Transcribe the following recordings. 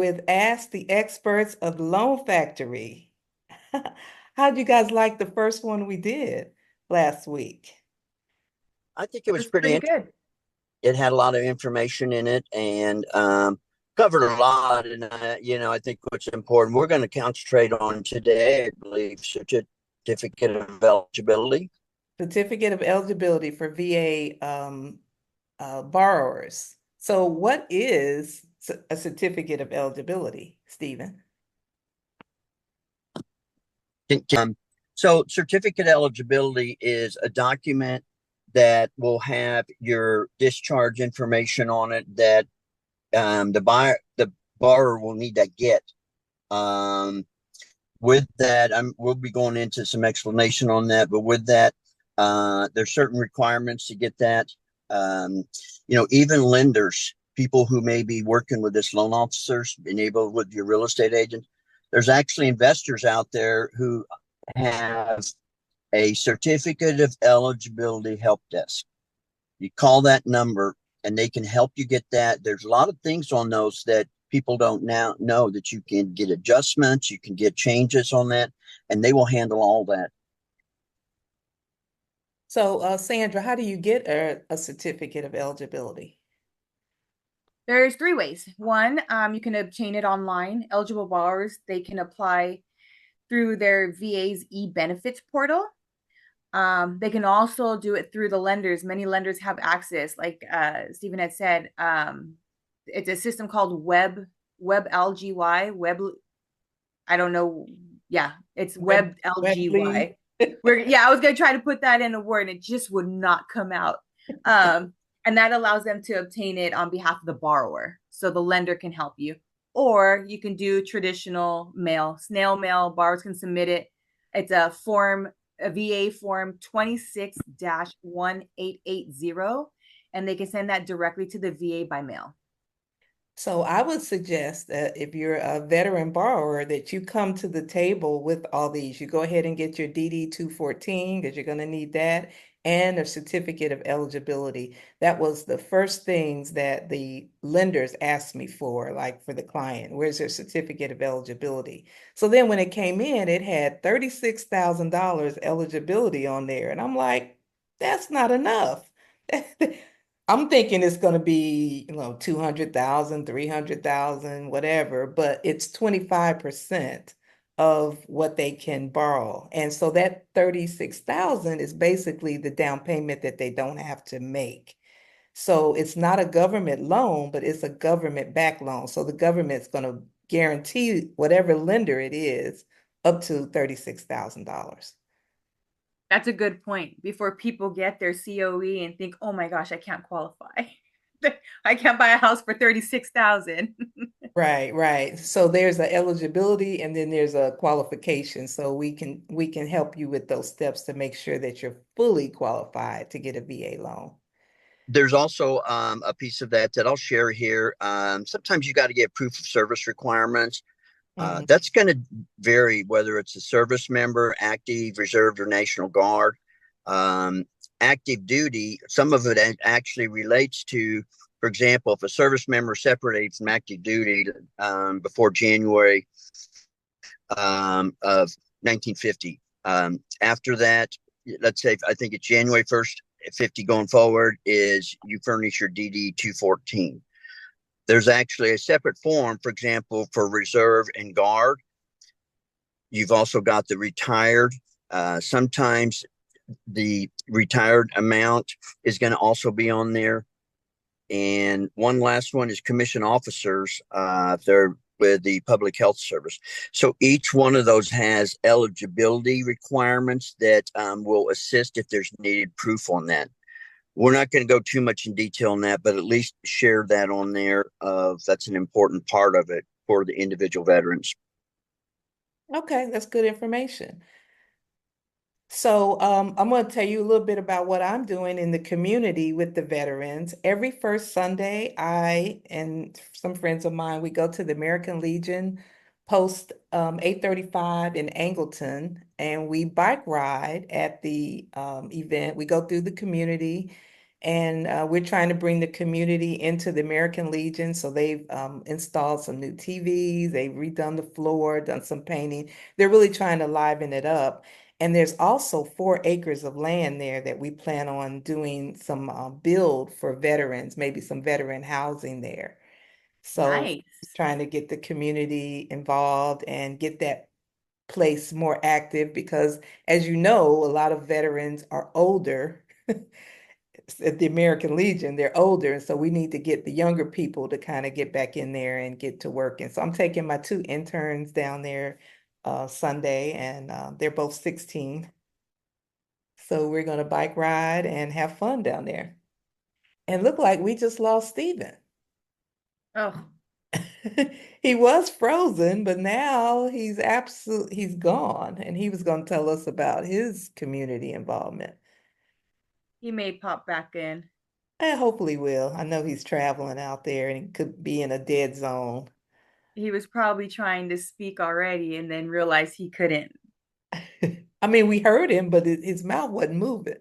with Ask the Experts of Loan Factory. How'd you guys like the first one we did last week? I think it It was was pretty pretty interesting. good. It had a lot of information in it and covered a lot. And, I think what's important, we're going to concentrate on today, I believe, certificate of eligibility. Certificate of Eligibility for VA borrowers. So what is a certificate of eligibility, Stephen? So, certificate eligibility is a document that will have your discharge information on it that the borrower will need to get. Um, with that, we'll be going into some explanation on that. But with that, there's certain requirements to get that. Even lenders, people who may be working with this loan officers, enabled with your real estate agent. There's actually investors out there who have a certificate of eligibility help desk. You call that number and they can help you get that. There's a lot of things on those that people don't now know that you can get adjustments, you can get changes on that, and they will handle all that. So, Sandra, how do you get a certificate of eligibility? There's three ways. One, you can obtain it online. Eligible borrowers, they can apply through their VA's e-benefits portal. They can also do it through the lenders. Many lenders have access, like Stephen had said. It's a system called WebLGY. I don't know. Yeah, it's Webly? WebLGY. I was gonna try to put that in a word, and it just would not come out. And that allows them to obtain it on behalf of the borrower, so the lender can help you. Or you can do traditional mail, snail mail. Borrowers can submit it. It's a VA form 26-1880, and they can send that directly to the VA by mail. So I would suggest that if you're a veteran borrower, that you come to the table with all these. You go ahead and get your DD 214 because you're going to need that and a certificate of eligibility. That was the first things that the lenders asked me for, like for the client, where's their certificate of eligibility? So then when it came in, it had $36,000 eligibility on there. And I'm like, that's not enough. I'm thinking it's going to be, 200,000, 300,000, whatever, but it's 25% of what they can borrow. And so that 36,000 is basically the down payment that they don't have to make. So it's not a government loan, but it's a government backed loan. So the government's going to guarantee whatever lender it is up to $36,000. That's a good point. Before people get their COE and think, "Oh my gosh, I can't qualify. I can't buy a house for 36,000." Right, right. So there's a eligibility and then there's a qualification. So we can help you with those steps to make sure that you're fully qualified to get a VA loan. There's also a piece of that I'll share here. Sometimes you got to get proof of service requirements. Mhm. That's going to vary whether it's a service member, active, reserved, or National Guard. Um, Active duty, some of it actually relates to, for example, if a service member separated from active duty before January of 1950. After that, let's say, I think it's January 1st, 50 going forward, is you furnish your DD 214. There's actually a separate form, for example, for reserve and guard. You've also got the retired. Sometimes the retired amount is going to also be on there. And one last one is commission officers. They're with the Public Health Service. So each one of those has eligibility requirements that will assist if there's needed proof on that. We're not going to go too much in detail on that, but at least share that on there. That's an important part of it for the individual veterans. Okay, that's good information. So I'm going to tell you a little bit about what I'm doing in the community with the veterans. Every first Sunday, I and some friends of mine, we go to the American Legion Post 835 in Angleton, and we bike ride at the event. We go through the community And we're trying to bring the community into the American Legion. So they've installed some new TVs, they've redone the floor, done some painting. They're really trying to liven it up. And there's also 4 acres of land there that we plan on doing some build for veterans, maybe some veteran housing there. So Nice. trying to get the community involved and get that place more active because, as you know, a lot of veterans are older at the American Legion, they're older, and so we need to get the younger people to kind of get back in there and get to work. And so I'm taking my 2 interns down there Sunday, and they're both 16. So we're going to bike ride and have fun down there. And look like we just lost Steven. Oh, He was frozen, but now he's gone, and he was going to tell us about his community involvement. he may pop back in. I hopefully will. I know he's traveling out there and he could be in a dead zone. He was probably trying to speak already and then realized he couldn't. I mean, we heard him, but his mouth wasn't moving.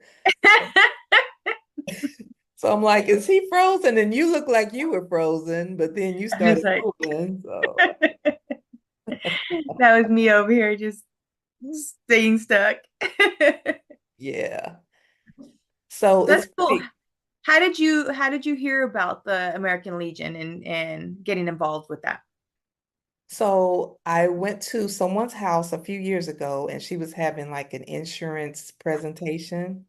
So I'm like, is he frozen? And you look like you were frozen, but then you I was started like, moving. So that was me over here just staying stuck. yeah. So That's it's cool. great. How did you hear about the American Legion and getting involved with that? So I went to someone's house a few years ago and she was having like an insurance presentation.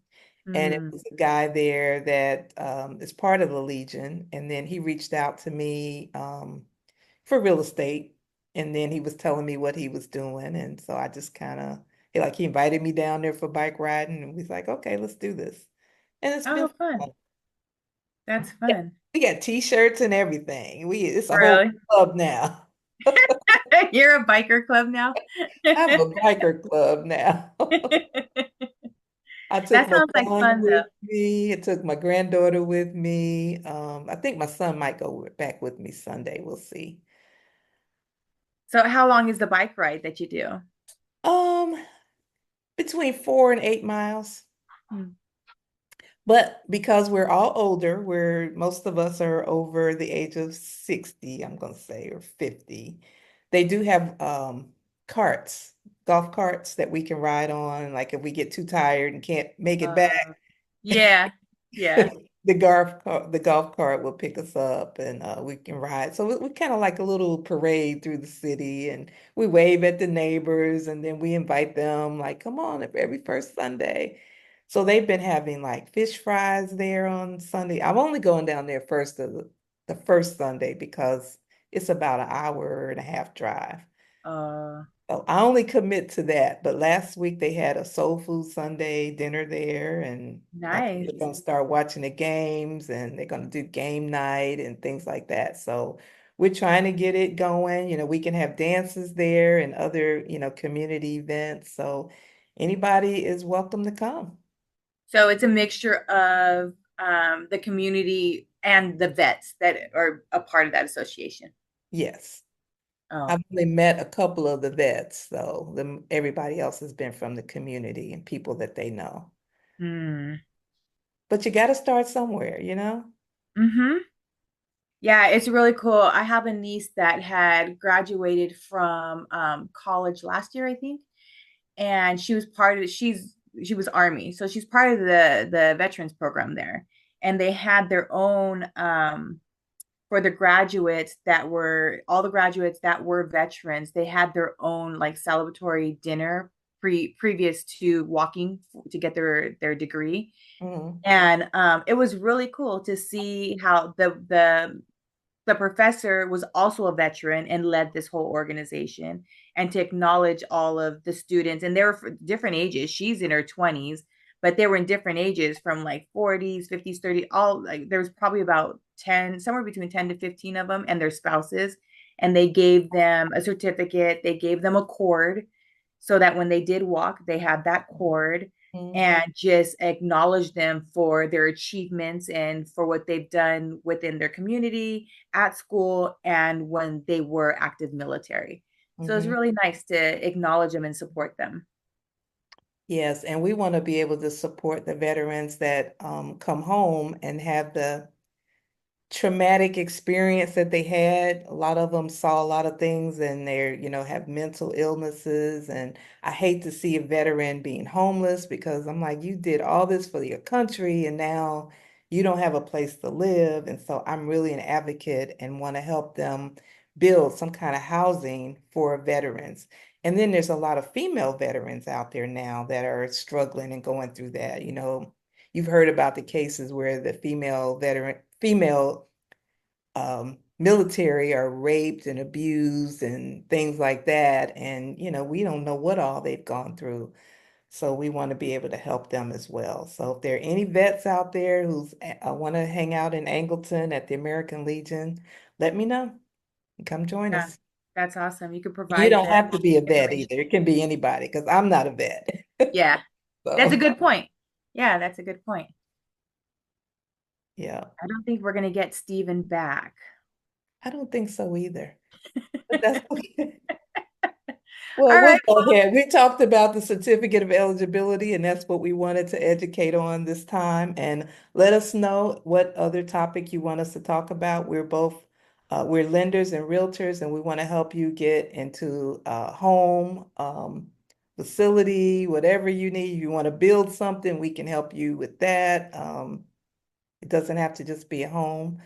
And it Mm. was a guy there that is part of the Legion. And then he reached out to me for real estate. And then he was telling me what he was doing. And so I just kind of, he invited me down there for bike riding. And we was like, okay, let's do this. And it's been Oh, fun. fun. That's Yeah, fun. we got t-shirts and everything. It's a whole Really? club now. You're a biker club now? I have a biker club now. I took That my sounds like son fun though. with me. I took my granddaughter with me. I think my son might go back with me Sunday. We'll see. So how long is the bike ride that you do? Um, between 4 and 8 miles. Hmm. But because we're all older, most of us are over the age of 60, I'm gonna say, or 50. They do have carts, golf carts that we can ride on. Like if we get too tired and can't make it back, Yeah, yeah. the golf cart will pick us up and we can ride. So we kind of like a little parade through the city and we wave at the neighbors and then we invite them like, come on every first Sunday. So they've been having like fish fries there on Sunday. I'm only going down there the first Sunday because it's about an hour and a half drive. Uh, So I only commit to that. But last week they had a soul food Sunday dinner there, and I think they're nice. gonna start watching the games and they're gonna do game night and things like that. So we're trying to get it going. We can have dances there and other, community events. So anybody is welcome to come. So it's a mixture of the community and the vets that are a part of that association. Yes. Oh, I've only met a couple of the vets, so everybody else has been from the community and people that they know. hmm. But you got to start somewhere. Mm-hmm. Yeah, it's really cool. I have a niece that had graduated from college last year, I think, and she was Army, so she's part of the veterans program there, and they had their own for the graduates that were all the graduates that were veterans. They had their own like celebratory dinner previous to walking to get their degree, Mhm. and it was really cool to see how the professor was also a veteran and led this whole organization and to acknowledge all of the students, and they were for different ages. She's in her 20s, but they were in different ages from like 40s, 50s, 30s, all like there was probably about 10, somewhere between 10 to 15 of them and their spouses, and they gave them a certificate, they gave them a cord so that when they did walk they had that cord, Mhm. and just acknowledge them for their achievements and for what they've done within their community, at school, and when they were active military. So it's Mhm. really nice to acknowledge them and support them. Yes, and we want to be able to support the veterans that come home and have the traumatic experience that they had. A lot of them saw a lot of things and they're, have mental illnesses. And I hate to see a veteran being homeless because I'm like, you did all this for your country and now you don't have a place to live. And so I'm really an advocate and want to help them build some kind of housing for veterans. And then there's a lot of female veterans out there now that are struggling and going through that. You've heard about the cases where the female military are raped and abused and things like that. And, we don't know what all they've gone through. So we want to be able to help them as well. So if there are any vets out there who's want to hang out in Angleton at the American Legion, let me know. Come join Yeah, us. that's awesome. You could You provide don't the have to be a vet information. either. It can be anybody because I'm not a vet. Yeah, that's a So, good point. Yeah, that's a good point. yeah, I don't think we're gonna get Steven back. I don't think so either. But that's okay. Well, All we'll right. go ahead. We talked about the certificate of eligibility, and that's what we wanted to educate on this time. And let us know what other topic you want us to talk about. We're lenders and realtors, and we want to help you get into a home, facility, whatever you need. You want to build something, we can help you with that. It doesn't have to just be a home.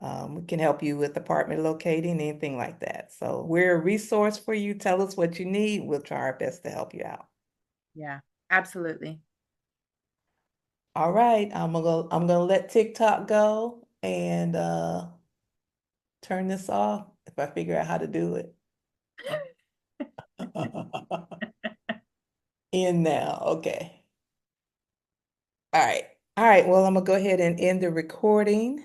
We can help you with apartment locating, anything like that. So we're a resource for you. Tell us what you need. We'll try our best to help you out. Yeah, absolutely. All right, I'm gonna let TikTok go and turn this off if I figure out how to do it. In now. Okay. All right. All right. Well, I'm gonna go ahead and end the recording.